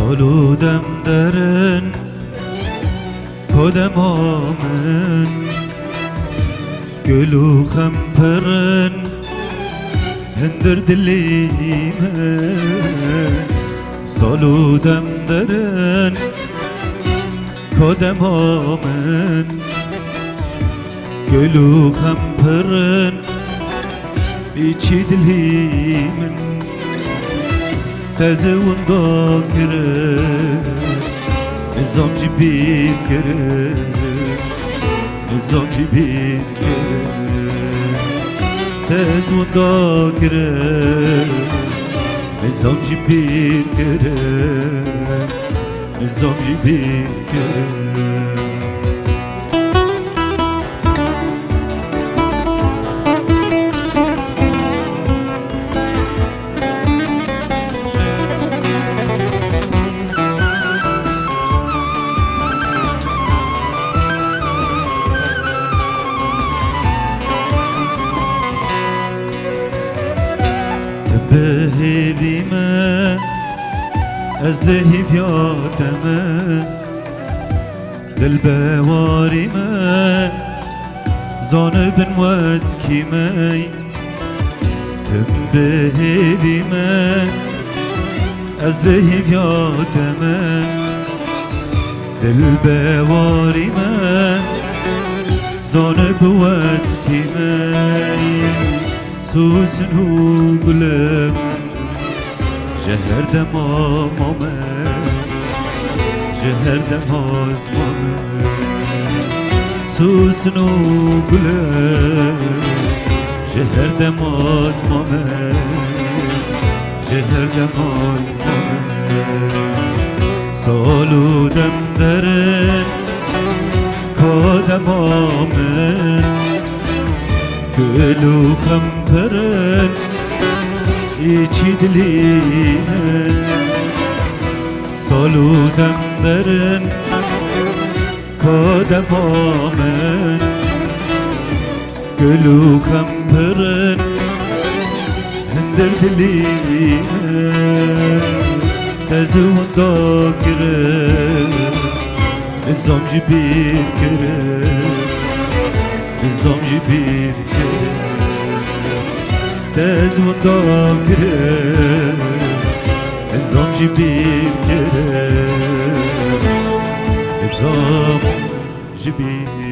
سالودم درن کدمامن گلو خمپرن هندر دلیمن سالودم درن کدمامن گلو خمپرن بیچی دلیمن تزون داکرن نظام جبیر کرن نظام جبیر کرن تزون داکرن نظام جبیر کرن نظام جبیر کرن بهیویمه از لهیویاتمه دل بواریمه زانبن وزکیمه تم بهیویمه از لهیویاتمه دل بواریمه زانب وزکیمه سوسن هو گلم جهر دمامه جهر دمازمامه سوسن هو گلم جهر دمازمامه جهر دمازمامه سالودم درن کدمامن گلو خمپرن ایچی دلیمن سالودم درن کدمامن گلو خمپرن هندر دلیمن تزون داکرن نظام جبیر کرن نظام جبیر کرن تزون داکرن نظام جبیر کرن نظام جبیر